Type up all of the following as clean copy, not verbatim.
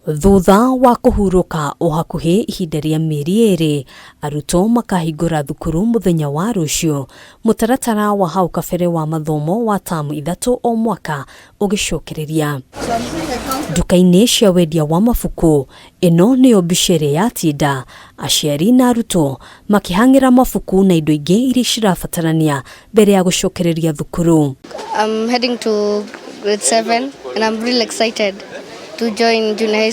Thutha wa kuhuruka o hakuhi ihinda ria mieri iri, arutwo makahingura thukuru muthenya wa ruciu, mutaratara wa hau kabere wa mathomo wa tamu ithatu o mwaka ugicokereria. Nduka-ini cia wendia wa mabuku, ino niyo bicere ya Tinda, aciari na arutwo makihangira mabuku na indo ingi iria cirabatarania mbere ya gucokereria thukuru. I'm heading to grade 7 and I'm really excited to join junior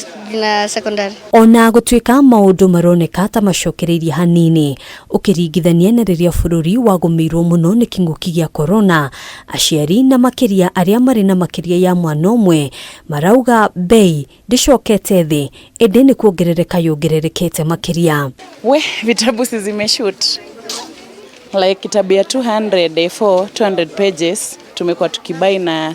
secondary. Ona gutwika maundu maroneka ta macokereirie hanini ukiringithania na riria bururi wagumirwo muno ni kinguki gia corona, aciari na makiria aria mari na makiria ya mwana umwe marauga bei ndicokete thi ende ni kuongerereka yongererekete makiria. We vitabu zimeshoot like kitabu ya 200 pages tumekuwa tukibai na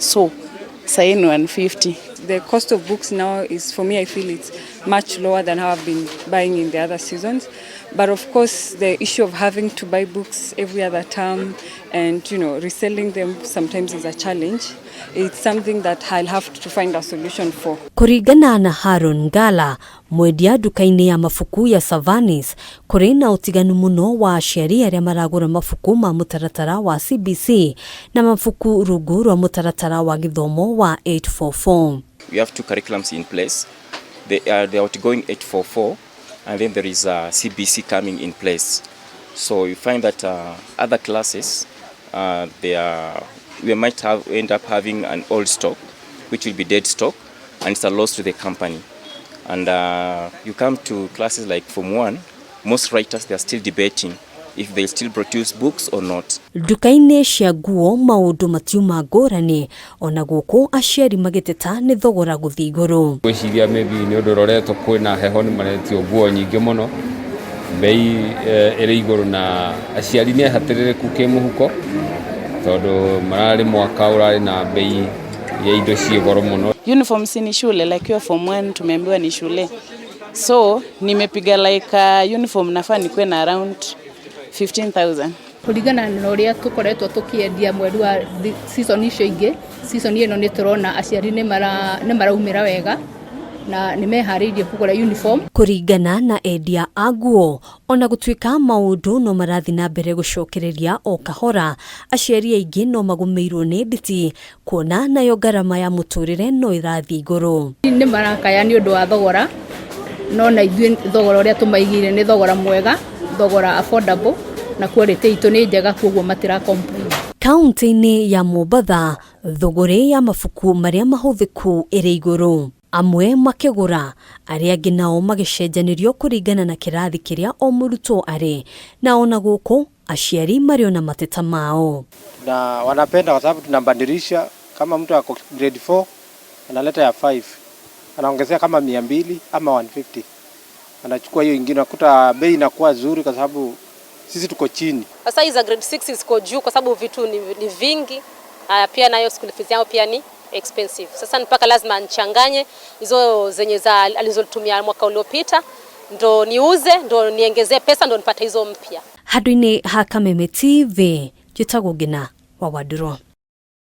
saini 150. The cost of books now is, for me, I feel it's much lower than how I've been buying in the other seasons. But of course, the issue of having to buy books every other term and, reselling them sometimes is a challenge. It's something that I'll have to find a solution for. Kuringana na Haron Ngala, mwendia nduka-ini ya mabuku ya Savanis, kuri na utiganu muno wa aciari aria maragura mabuku ma mutaratara wa CBC na mabuku rungu rwa mutaratara wa githomo wa 844. We have two curriculums in place. The outgoing 844 and then there is a CBC coming in place. So you find that other classes, we might end up having an old stock, which will be dead stock, and it's a loss to the company. And you come to classes like Form 1, most writers, they are still debating if they still produce books or not. Nduka-ini cia nguo maundu matiuma ngurani ona guku aciari magiteta ni thogora guthii iguru. Gwiciria maybe ni undu roretwo kwina heho ni maretio nguo nyingi muno, bei iri iguru na aciari ni hatiririku kimuhuko tondu marari mwaka urari na bei ya indo cie goro muno. Uniforms ni shule like your Form 1 tumeambiwa ni shule, so nimepiga like uniform nafaa nikwe na around 15,000. Kuringana na uria tukoretwo tukiendia mweri wa season icio ingi, season ino ni turona aciari ni maraumira wega na ni meharirie kugura uniform. Kuringana na endia a nguo, ona gutwika maundu no marathi na mbere gucokereria o kahora, aciari aingi no magumirwo ni nditi kuona nayo garama ya muturire no irathi iguru. Ni marakaya ni undu wa thogora, no na ithuĩ thogora uria tumaigire ni thogora mwega, thogora affordable na quality itu ni njega koguo matira complain. Kaunti-ini ya Mombasa, thogore ya mabuku maria mahuthiku iri iguru. Amwe makigura, aria angi nao magicenjanirio kuringana na kirathi kiria o murutwo ari, na ona guku aciari mariona mateta mao. Na wanapenda kwa sababu tunabadilisha, kama mtu ako grade 4 analeta ya 5 anaongezea kama 200 ama 150, anachukua hiyo ingine, nakuta bei inakuwa nzuri kwa sababu sisi tuko chini. Sasa hizo grade 6 ziko juu kwa sababu vitu ni vingi, pia nayo school fees yao pia ni expensive. Sasa mpaka lazima nichanganye hizo zenye alizotumia mwaka uliopita ndo niuze, ndo niongezee pesa, ndo nipate hizo mpya. Hadwini ha Kameme TV, Jitagogina wa Waduro.